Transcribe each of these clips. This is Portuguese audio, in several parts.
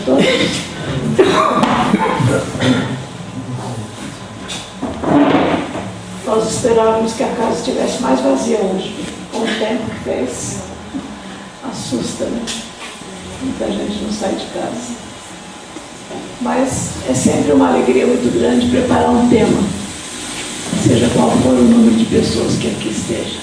todos. Nós esperávamos que a casa estivesse mais vazia hoje. Com o tempo que fez, assusta, né? Muita gente não sai de casa. Mas é sempre uma alegria muito grande preparar um tema, seja qual for o número de pessoas que aqui esteja.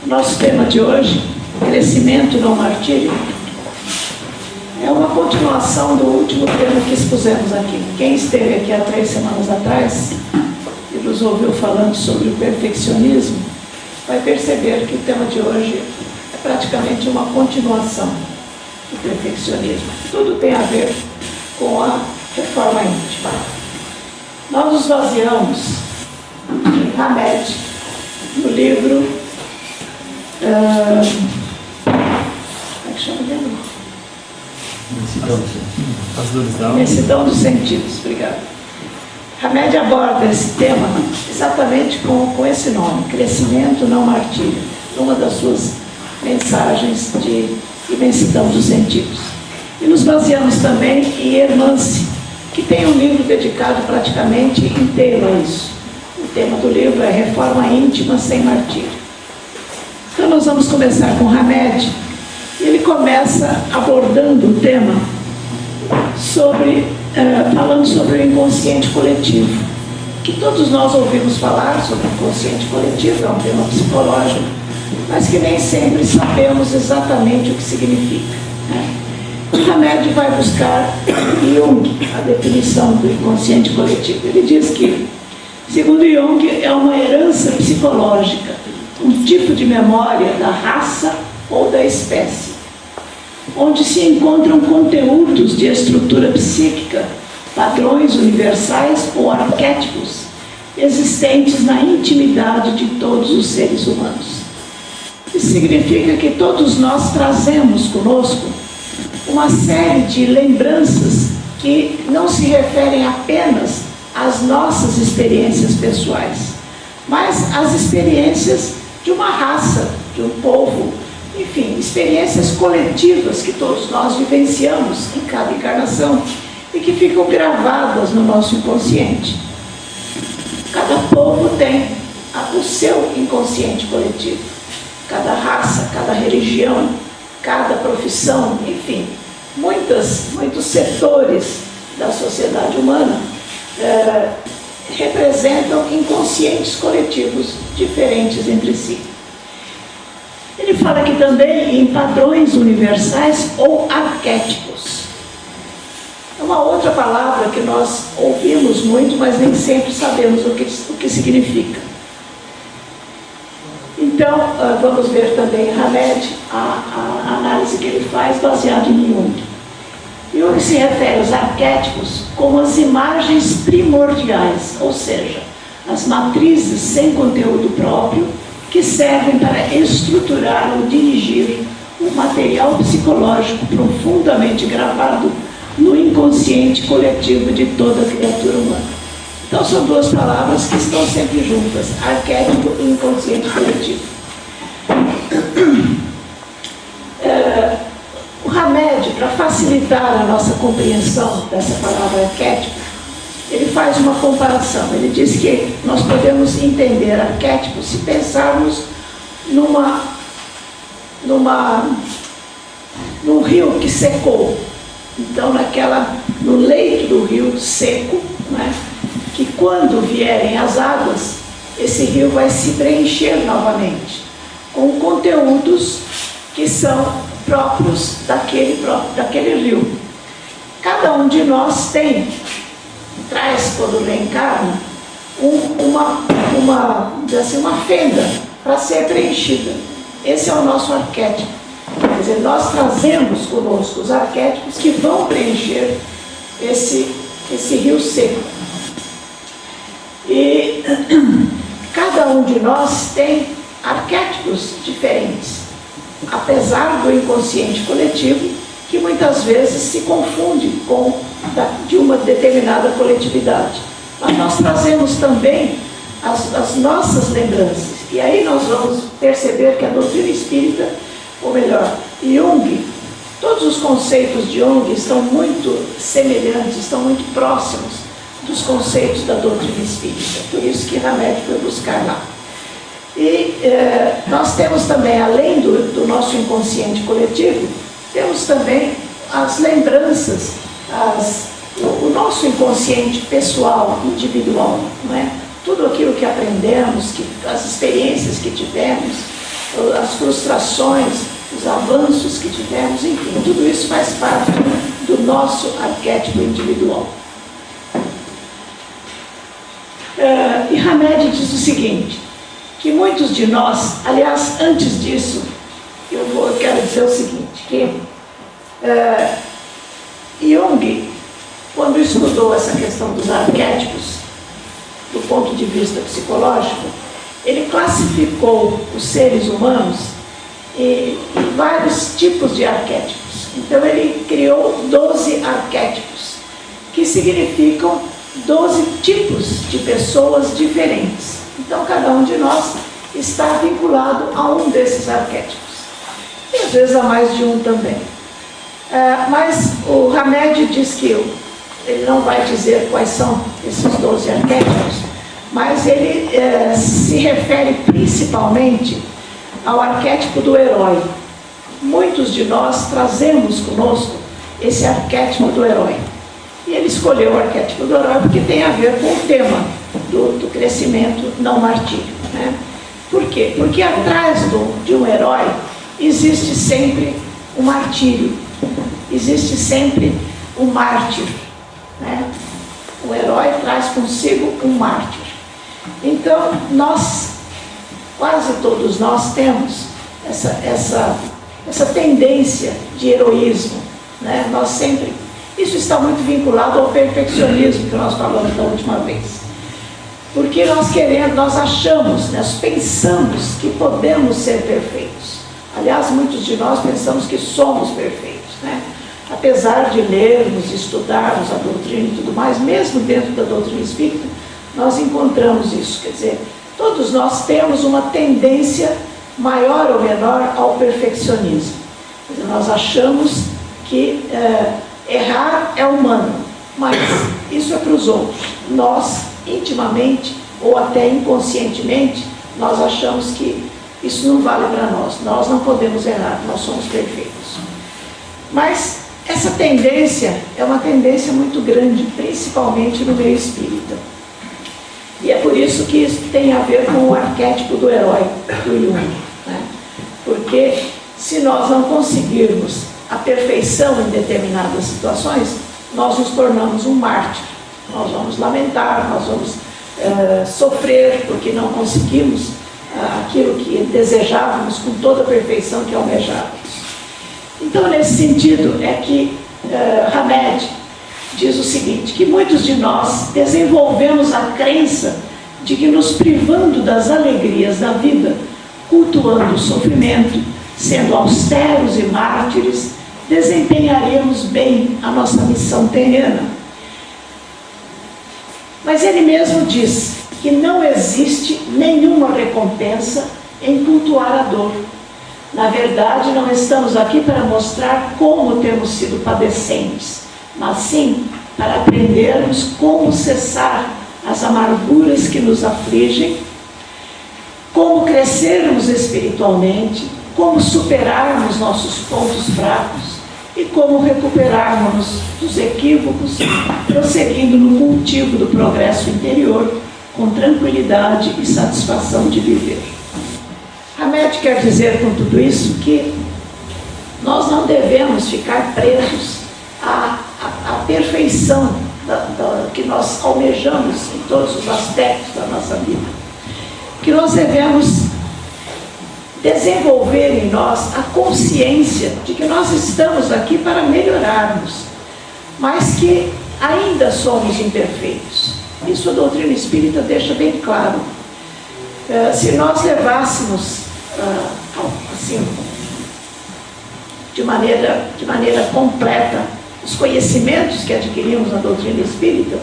Nosso tema de hoje, crescimento e não martírio, é uma continuação do último tema que expusemos aqui. Quem esteve aqui há 3 semanas atrás e nos ouviu falando sobre o perfeccionismo, vai perceber que o tema de hoje é praticamente uma continuação do perfeccionismo. Tudo tem a ver com a reforma íntima. Nós nos baseamos em Hamed, no livro como é que chama o livro? Imensidão dos Sentidos, obrigado. Hamed aborda esse tema exatamente com esse nome, crescimento não martírio, uma das suas mensagens de Imensidão dos Sentidos. E nos baseamos também em Hermance, que tem um livro dedicado praticamente inteiro a isso. O tema do livro é Reforma Íntima sem Martírio. Então nós vamos começar com Hamed. Ele começa abordando o tema falando sobre o inconsciente coletivo, que todos nós ouvimos falar sobre o inconsciente coletivo, é um tema psicológico, mas que nem sempre sabemos exatamente o que significa, né? O Hamed vai buscar em Jung a definição do inconsciente coletivo. Ele diz que, segundo Jung, é uma herança psicológica, um tipo de memória da raça ou da espécie, onde se encontram conteúdos de estrutura psíquica, padrões universais ou arquétipos existentes na intimidade de todos os seres humanos. Isso significa que todos nós trazemos conosco uma série de lembranças que não se referem apenas às nossas experiências pessoais, mas às experiências de uma raça, de um povo, enfim, experiências coletivas que todos nós vivenciamos em cada encarnação e que ficam gravadas no nosso inconsciente. Cada povo tem o seu inconsciente coletivo, cada raça, cada religião, cada profissão, enfim, muitos setores da sociedade humana representam inconscientes coletivos diferentes entre si. Ele fala aqui também em padrões universais ou arquétipos. É uma outra palavra que nós ouvimos muito, mas nem sempre sabemos o que significa. Então, vamos ver também em Hamed a análise que ele faz baseada em Jung. Jung se refere aos arquétipos como as imagens primordiais, ou seja, as matrizes sem conteúdo próprio, que servem para estruturar ou dirigir um material psicológico profundamente gravado no inconsciente coletivo de toda criatura humana. Então são 2 palavras que estão sempre juntas, arquétipo e inconsciente coletivo. O Hamed, para facilitar a nossa compreensão dessa palavra arquétipo, ele faz uma comparação. Ele diz que nós podemos entender arquétipo se pensarmos num rio que secou. Então, no leito do rio seco, né, que quando vierem as águas, esse rio vai se preencher novamente com conteúdos que são próprios daquele rio. Cada um de nós traz, quando reencarna, uma fenda para ser preenchida. Esse é o nosso arquétipo. Quer dizer, nós trazemos conosco os arquétipos que vão preencher esse rio seco. E cada um de nós tem arquétipos diferentes, apesar do inconsciente coletivo, que muitas vezes se confunde com de uma determinada coletividade. mas nós trazemos também as nossas lembranças. E aí nós vamos perceber que a doutrina espírita, ou melhor, Jung, todos os conceitos de Jung estão muito semelhantes, estão muito próximos dos conceitos da doutrina espírita. Por isso que Hamed foi buscar lá. E nós temos também, além do nosso inconsciente coletivo, temos também as lembranças, o nosso inconsciente pessoal, individual, não é? Tudo aquilo que aprendemos, as experiências que tivemos, as frustrações, os avanços que tivemos, enfim, tudo isso faz parte do nosso arquétipo individual. E Hamed diz o seguinte, que muitos de nós, aliás, antes disso, eu quero dizer o seguinte, que Jung, quando estudou essa questão dos arquétipos, do ponto de vista psicológico, ele classificou os seres humanos em vários tipos de arquétipos. Então ele criou 12 arquétipos, que significam 12 tipos de pessoas diferentes. Então cada um de nós está vinculado a um desses arquétipos. E às vezes a mais de um também. Mas o Hamed diz que ele não vai dizer quais são esses 12 arquétipos, mas ele se refere principalmente ao arquétipo do herói. Muitos de nós trazemos conosco esse arquétipo do herói. E ele escolheu o arquétipo do herói porque tem a ver com o tema do crescimento não martírio, né? Por quê? Porque atrás de um herói existe sempre um martírio, existe sempre um mártir, né? O herói traz consigo um mártir. Então, quase todos nós temos essa tendência de heroísmo, né? Nós sempre, isso está muito vinculado ao perfeccionismo que nós falamos da última vez. Porque nós achamos, nós pensamos que podemos ser perfeitos. Aliás, muitos de nós pensamos que somos perfeitos, né? Apesar de lermos, estudarmos a doutrina e tudo mais, mesmo dentro da doutrina espírita, nós encontramos isso. Quer dizer, todos nós temos uma tendência maior ou menor ao perfeccionismo. Quer dizer, nós achamos que errar é humano, mas isso é para os outros. Nós, intimamente ou até inconscientemente, nós achamos que isso não vale para nós. Nós não podemos errar, nós somos perfeitos. Mas essa tendência é uma tendência muito grande, principalmente no meio espírita. E é por isso que isso tem a ver com o arquétipo do herói do Jung, né? Porque se nós não conseguirmos a perfeição em determinadas situações, nós nos tornamos um mártir. Nós vamos lamentar, nós vamos sofrer porque não conseguimos aquilo que desejávamos com toda a perfeição que almejávamos. Então, nesse sentido, é que Hamed diz o seguinte, que muitos de nós desenvolvemos a crença de que nos privando das alegrias da vida, cultuando o sofrimento, sendo austeros e mártires, desempenharemos bem a nossa missão terrena. Mas ele mesmo diz que não existe nenhuma recompensa em cultuar a dor. Na verdade, não estamos aqui para mostrar como temos sido padecentes, mas sim para aprendermos como cessar as amarguras que nos afligem, como crescermos espiritualmente, como superarmos nossos pontos fracos e como recuperarmos dos equívocos, prosseguindo no cultivo do progresso interior, com tranquilidade e satisfação de viver. Hamed quer dizer com tudo isso que nós não devemos ficar presos à perfeição que nós almejamos em todos os aspectos da nossa vida. Que nós devemos desenvolver em nós a consciência de que nós estamos aqui para melhorarmos, mas que ainda somos imperfeitos. Isso a doutrina espírita deixa bem claro. Se nós levássemos assim, de maneira completa os conhecimentos que adquirimos na doutrina espírita,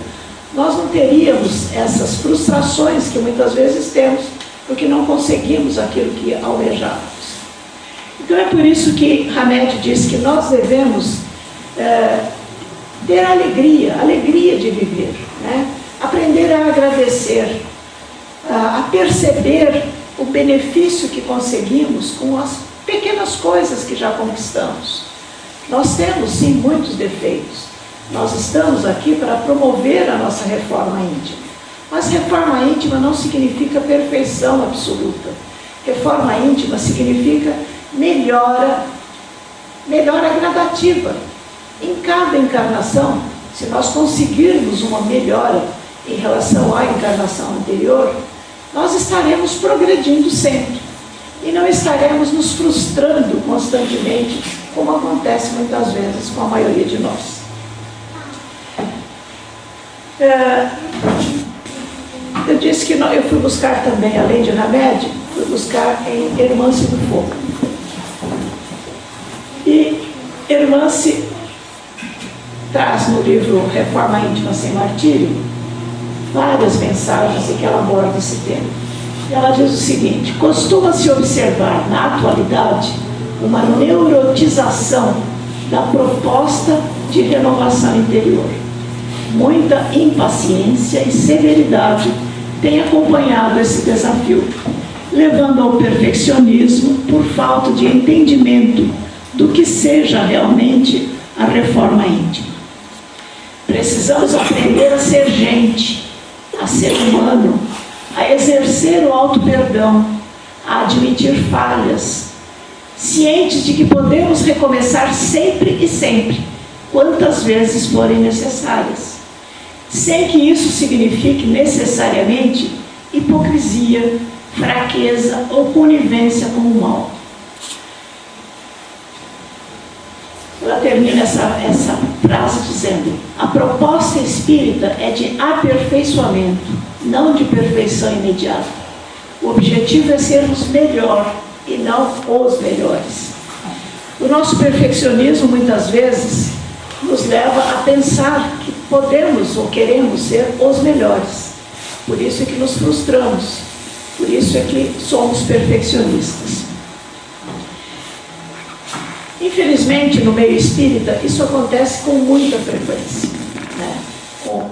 nós não teríamos essas frustrações que muitas vezes temos, porque não conseguimos aquilo que almejamos. Então é por isso que Hamed diz que nós devemos ter alegria de viver, né? Aprender a agradecer, a perceber o benefício que conseguimos com as pequenas coisas que já conquistamos. Nós temos sim muitos defeitos. Nós estamos aqui para promover a nossa reforma íntima. Mas reforma íntima não significa perfeição absoluta. Reforma íntima significa melhora gradativa. Em cada encarnação, se nós conseguirmos uma melhora em relação à encarnação anterior, nós estaremos progredindo sempre. E não estaremos nos frustrando constantemente, como acontece muitas vezes com a maioria de nós. Eu disse que eu fui buscar também, além de Hamed, fui buscar em Hermance do Fogo. E Hermance traz no livro Reforma Íntima Sem Martírio várias mensagens em que ela aborda esse tema. E ela diz o seguinte: costuma-se observar na atualidade uma neurotização da proposta de renovação interior. Muita impaciência e severidade tem acompanhado esse desafio, levando ao perfeccionismo por falta de entendimento do que seja realmente a reforma íntima. Precisamos aprender a ser gente, a ser humano, a exercer o auto-perdão, a admitir falhas, cientes de que podemos recomeçar sempre e sempre, quantas vezes forem necessárias, sem que isso signifique necessariamente hipocrisia, fraqueza ou conivência com o mal. Ela termina essa frase dizendo: a proposta espírita é de aperfeiçoamento, não de perfeição imediata. O objetivo é sermos melhor e não os melhores. O nosso perfeccionismo muitas vezes nos leva a pensar que podemos ou queremos ser os melhores. Por isso é que nos frustramos, por isso é que somos perfeccionistas. Infelizmente, no meio espírita, isso acontece com muita frequência, né?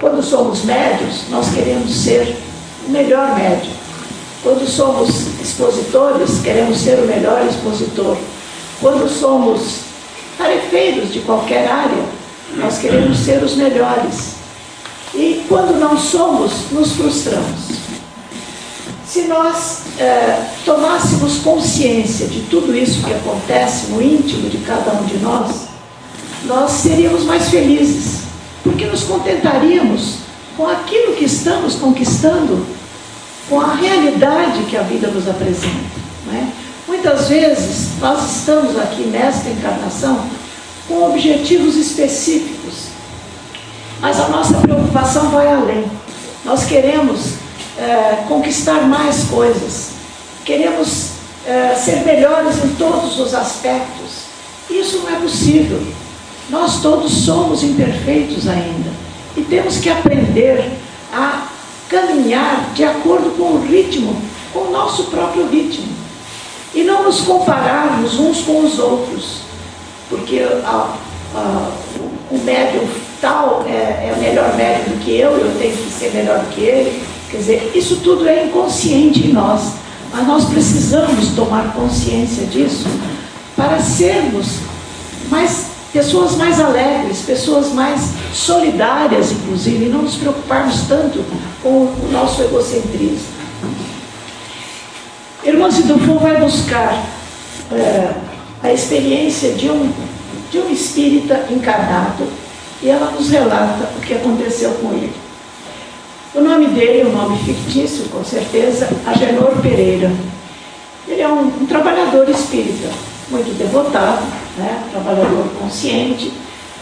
Quando somos médios, nós queremos ser o melhor médium. Quando somos expositores, queremos ser o melhor expositor. Quando somos tarefeiros de qualquer área, nós queremos ser os melhores. E quando não somos, nos frustramos. Se nós tomássemos consciência de tudo isso que acontece no íntimo de cada um de nós, nós seríamos mais felizes, porque nos contentaríamos com aquilo que estamos conquistando, com a realidade que a vida nos apresenta, né? Muitas vezes nós estamos aqui nesta encarnação com objetivos específicos, mas a nossa preocupação vai além. Nós queremos conquistar mais coisas, queremos ser melhores em todos os aspectos. Isso não é possível. Nós todos somos imperfeitos ainda e temos que aprender a caminhar de acordo com o ritmo, com o nosso próprio ritmo, e não nos compararmos uns com os outros, porque o médium tal é melhor médium do que eu tenho que ser melhor do que ele. Quer dizer, isso tudo é inconsciente em nós, mas nós precisamos tomar consciência disso para sermos pessoas mais alegres, pessoas mais solidárias, inclusive, e não nos preocuparmos tanto com o nosso egocentrismo. Irmã Sidufo vai buscar a experiência de um espírita encarnado, e ela nos relata o que aconteceu com ele. O nome dele é um nome fictício, com certeza, Agenor Pereira. Ele é um trabalhador espírita, muito devotado, né? Trabalhador consciente,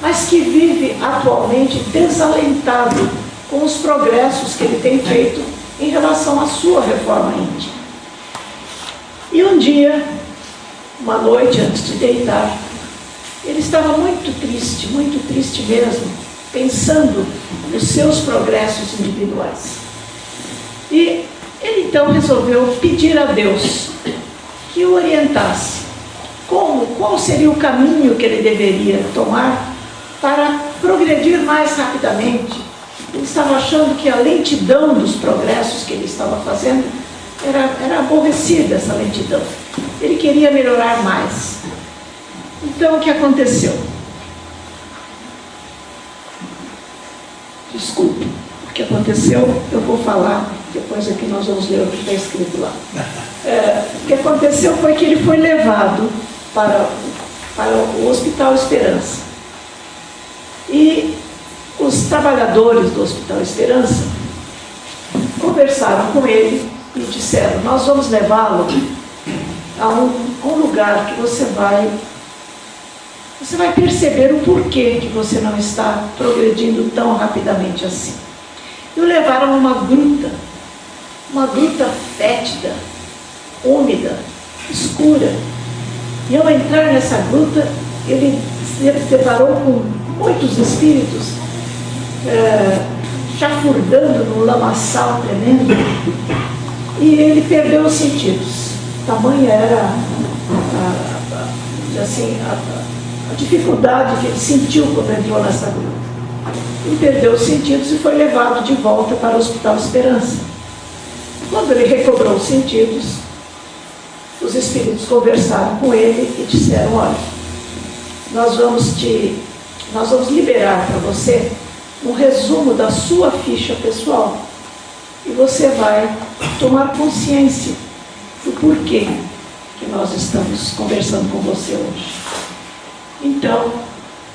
mas que vive atualmente desalentado com os progressos que ele tem feito em relação à sua reforma íntima. E um dia, uma noite antes de deitar, ele estava muito triste mesmo, pensando nos seus progressos individuais. E ele então resolveu pedir a Deus que o orientasse. Qual seria o caminho que ele deveria tomar para progredir mais rapidamente? Ele estava achando que a lentidão dos progressos que ele estava fazendo era aborrecida, essa lentidão. Ele queria melhorar mais. Então, o que aconteceu? Desculpe, o que aconteceu, eu vou falar, depois aqui nós vamos ler o que está escrito lá. O que aconteceu foi que ele foi levado para o Hospital Esperança. E os trabalhadores do Hospital Esperança conversaram com ele e disseram: nós vamos levá-lo a um lugar que você vai perceber o porquê que você não está progredindo tão rapidamente assim. E o levaram a uma gruta fétida, úmida, escura. E ao entrar nessa gruta, ele se deparou com muitos espíritos chafurdando num lamaçal tremendo, e ele perdeu os sentidos. Tamanha era a dificuldade que ele sentiu quando entrou nessa gruta. Ele perdeu os sentidos e foi levado de volta para o Hospital Esperança. Quando ele recobrou os sentidos, os espíritos conversaram com ele e disseram: olha, nós vamos liberar para você um resumo da sua ficha pessoal e você vai tomar consciência do porquê que nós estamos conversando com você hoje. Então,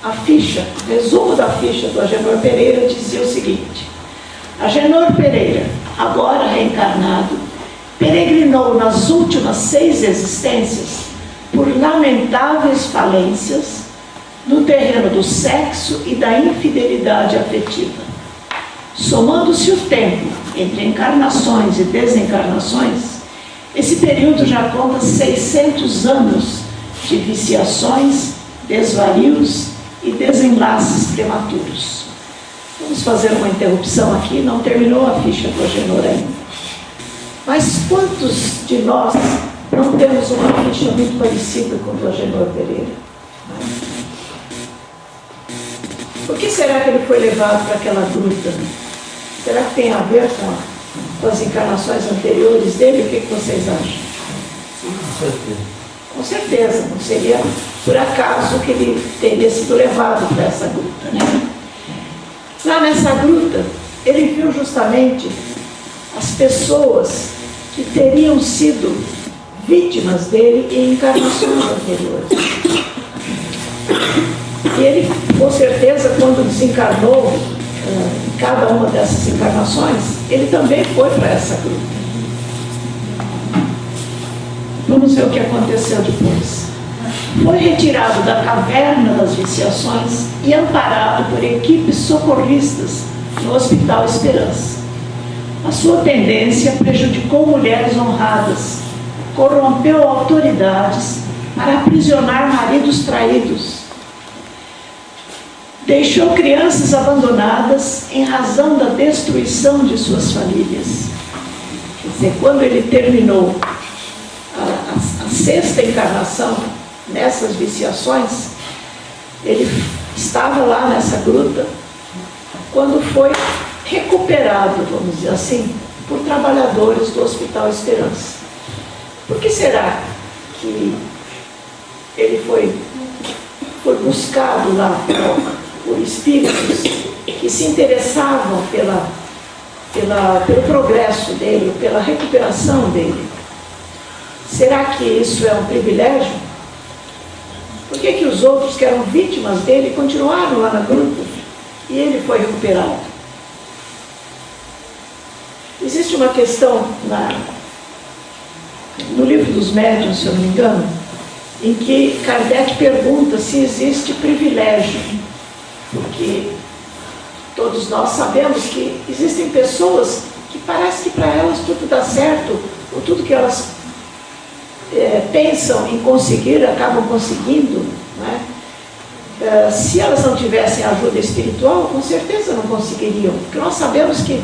o resumo da ficha do Agenor Pereira dizia o seguinte: Agenor Pereira, agora reencarnado, peregrinou nas últimas 6 existências por lamentáveis falências no terreno do sexo e da infidelidade afetiva. Somando-se o tempo entre encarnações e desencarnações, esse período já conta 600 anos de viciações, desvarios e desenlaces prematuros. Vamos fazer uma interrupção aqui, não terminou a ficha do Agenor ainda. Mas quantos de nós não temos uma ficha muito parecida com a do Agenor Pereira? Por que será que ele foi levado para aquela gruta? Será que tem a ver com as encarnações anteriores dele? O que vocês acham? Sim, com certeza. Com certeza, não seria por acaso que ele teria sido levado para essa gruta, né? Lá nessa gruta, ele viu justamente as pessoas que teriam sido vítimas dele em encarnações anteriores. E ele, com certeza, quando desencarnou em cada uma dessas encarnações, ele também foi para essa gruta. Vamos ver o que aconteceu depois. Foi retirado da caverna das viciações e amparado por equipes socorristas no Hospital Esperança. A sua tendência prejudicou mulheres honradas, corrompeu autoridades para aprisionar maridos traídos, deixou crianças abandonadas em razão da destruição de suas famílias. Quer dizer, quando ele terminou a 6ª encarnação nessas viciações, ele estava lá nessa gruta quando foi recuperado, vamos dizer assim, por trabalhadores do Hospital Esperança. Por que será que ele foi buscado lá por espíritos que se interessavam pelo progresso dele, pela recuperação dele? Será que isso é um privilégio? Por que os outros que eram vítimas dele continuaram lá na gruta e ele foi recuperado? Existe uma questão no livro dos médiuns, se eu não me engano, em que Kardec pergunta se existe privilégio, porque todos nós sabemos que existem pessoas que parece que para elas tudo dá certo, ou tudo que elas pensam em conseguir, acabam conseguindo, né? se elas não tivessem ajuda espiritual, com certeza não conseguiriam, porque nós sabemos que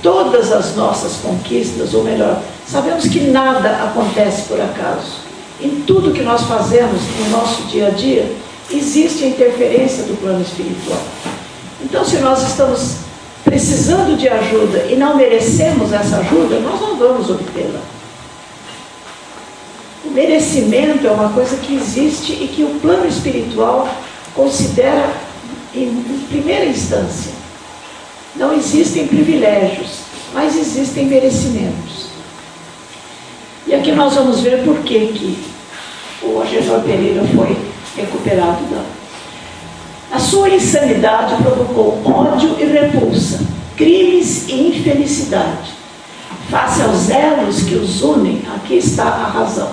todas as nossas conquistas, ou melhor, sabemos que nada acontece por acaso. Em tudo que nós fazemos no nosso dia a dia, existe a interferência do plano espiritual. Então, se nós estamos precisando de ajuda e não merecemos essa ajuda, nós não vamos obtê-la. O merecimento é uma coisa que existe e que o plano espiritual considera em primeira instância. Não existem privilégios, mas existem merecimentos. E aqui nós vamos ver por que o Agenor Pereira foi recuperado dela. A sua insanidade provocou ódio e repulsa, crimes e infelicidade. Face aos elos que os unem, aqui está a razão.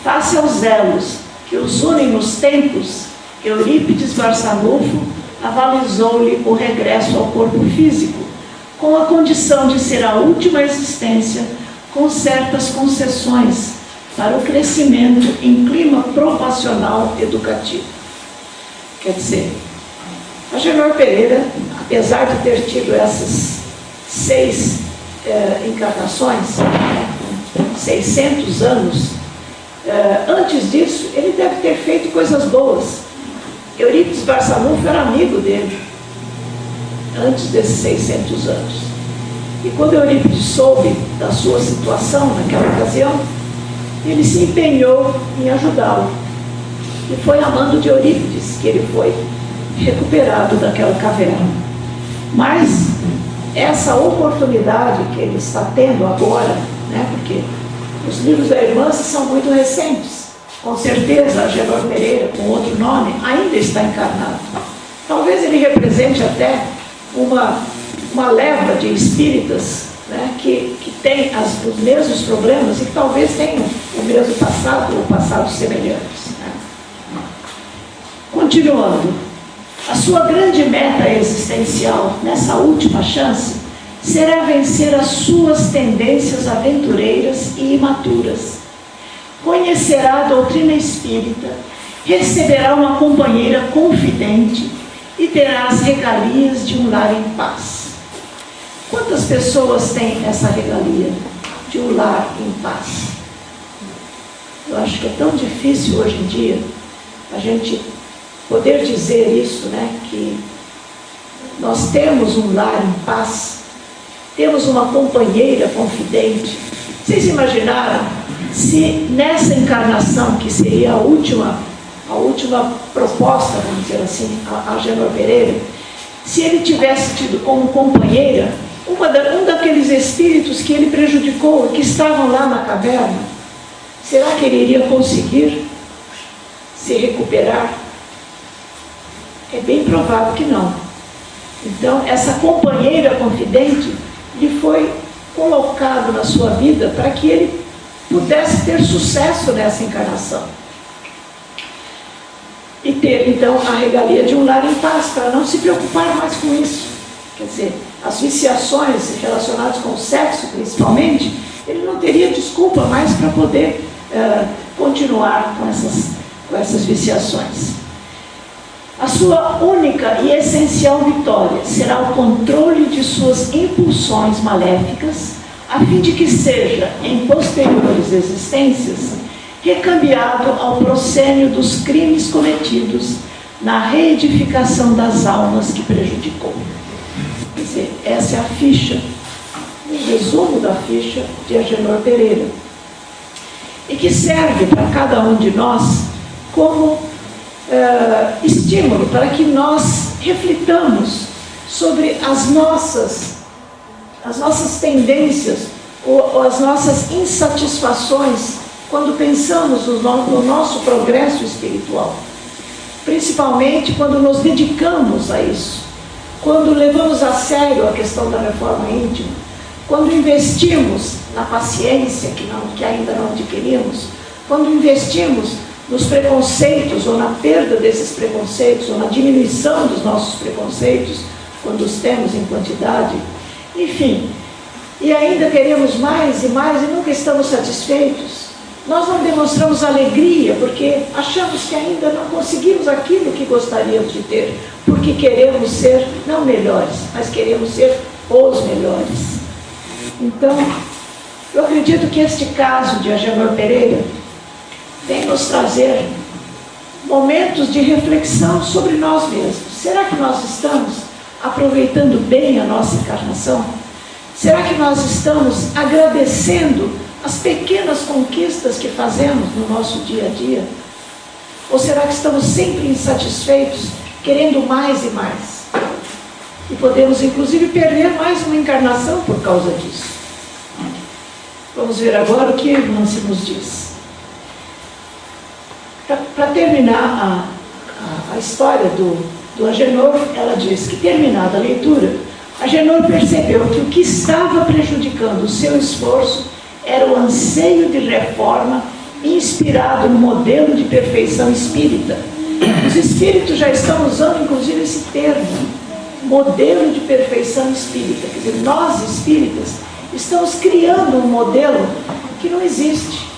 Face aos elos que os unem nos tempos, Eurípides Barçanufo avalizou-lhe o regresso ao corpo físico, com a condição de ser a última existência, com certas concessões para o crescimento em clima provacional educativo. Quer dizer, Agenor Pereira, apesar de ter tido essas 6 encarnações, 600 anos, antes disso, ele deve ter feito coisas boas. Eurípides Barçanufo era amigo dele, antes desses 600 anos. E quando Eurípides soube da sua situação naquela ocasião, ele se empenhou em ajudá-lo. E foi a mando de Eurípides que ele foi recuperado daquela caverna. Mas essa oportunidade que ele está tendo agora, porque os livros da irmã são muito recentes, com certeza Agenor Pereira, com outro nome, ainda está encarnado. Talvez ele represente até uma leva de espíritas, que tem os mesmos problemas e que talvez tenham o mesmo passado ou passados semelhantes. Continuando, a sua grande meta existencial nessa última chance será vencer as suas tendências aventureiras e imaturas. Conhecerá a doutrina espírita, receberá uma companheira confidente e terá as regalias de um lar em paz. Quantas pessoas têm essa regalia de um lar em paz? Eu acho que é tão difícil hoje em dia a gente poder dizer isso, que nós temos um lar em paz, temos uma companheira confidente. Vocês imaginaram se nessa encarnação, que seria a última proposta, vamos dizer assim, a Agenor Pereira, se ele tivesse tido como companheira um daqueles espíritos que ele prejudicou e que estavam lá na caverna, será que ele iria conseguir se recuperar? É bem provável que não. Então, essa companheira confidente lhe foi colocado na sua vida para que ele pudesse ter sucesso nessa encarnação. E ter, então, a regalia de um lar em paz, para não se preocupar mais com isso. Quer dizer, as viciações relacionadas com o sexo, principalmente, ele não teria desculpa mais para poder continuar com essas viciações. A sua única e essencial vitória será o controle de suas impulsões maléficas, a fim de que seja, em posteriores existências, recambiado ao proscênio dos crimes cometidos na reedificação das almas que prejudicou. Quer dizer, essa é a ficha, um resumo da ficha de Agenor Pereira, e que serve para cada um de nós como estímulo para que nós reflitamos sobre as nossas tendências ou as nossas insatisfações quando pensamos no nosso progresso espiritual, principalmente quando nos dedicamos a isso, quando levamos a sério a questão da reforma íntima, quando investimos na paciência que ainda não adquirimos, quando investimos nos preconceitos, ou na perda desses preconceitos, ou na diminuição dos nossos preconceitos, quando os temos em quantidade, enfim, e ainda queremos mais e mais e nunca estamos satisfeitos. Nós não demonstramos alegria porque achamos que ainda não conseguimos aquilo que gostaríamos de ter, porque queremos ser, não melhores, mas queremos ser os melhores. Então, eu acredito que este caso de Agenor Pereira vem nos trazer momentos de reflexão sobre nós mesmos. Será que nós estamos aproveitando bem a nossa encarnação? Será que nós estamos agradecendo as pequenas conquistas que fazemos no nosso dia a dia? Ou será que estamos sempre insatisfeitos, querendo mais e mais? E podemos, inclusive, perder mais uma encarnação por causa disso. Vamos ver agora o que Irmãs nos diz. Para terminar a história do Agenor, ela diz que, terminada a leitura, Agenor percebeu que o que estava prejudicando o seu esforço era o anseio de reforma inspirado no modelo de perfeição espírita. Os espíritos já estão usando, inclusive, esse termo, modelo de perfeição espírita. Quer dizer, nós espíritas estamos criando um modelo que não existe.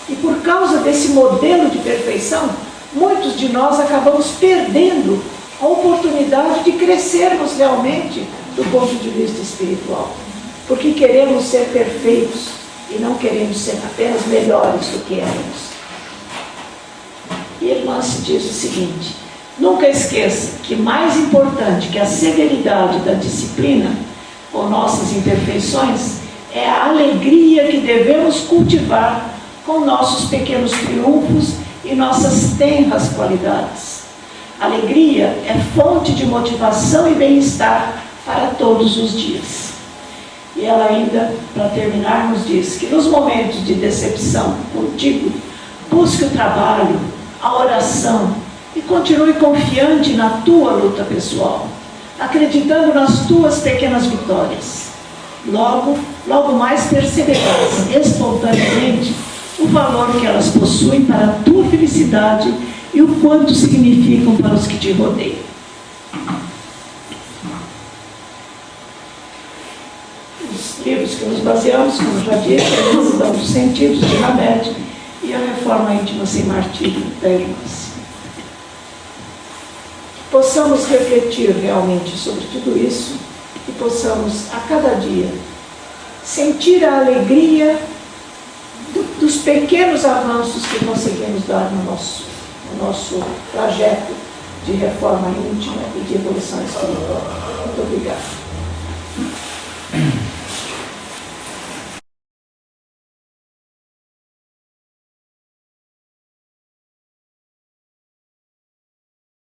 E por causa desse modelo de perfeição, muitos de nós acabamos perdendo a oportunidade de crescermos realmente do ponto de vista espiritual. Porque queremos ser perfeitos e não queremos ser apenas melhores do que éramos. E Irmã se diz o seguinte: nunca esqueça que mais importante que a severidade da disciplina com nossas imperfeições é a alegria que devemos cultivar com nossos pequenos triunfos e nossas tenras qualidades. Alegria é fonte de motivação e bem-estar para todos os dias. E ela ainda, para terminar, nos diz que nos momentos de decepção contigo, busque o trabalho, a oração e continue confiante na tua luta pessoal, acreditando nas tuas pequenas vitórias. Logo mais perceberás espontaneamente o valor que elas possuem para a tua felicidade e o quanto significam para os que te rodeiam. Os livros que nos baseamos, como já disse, a Ilusão dos Sentidos, de Hamed, e a Reforma Íntima Sem Martírio, da Irmãs. Possamos refletir realmente sobre tudo isso e possamos, a cada dia, sentir a alegria dos pequenos avanços que conseguimos dar no nosso trajeto de reforma íntima e de evolução espiritual. Muito obrigada.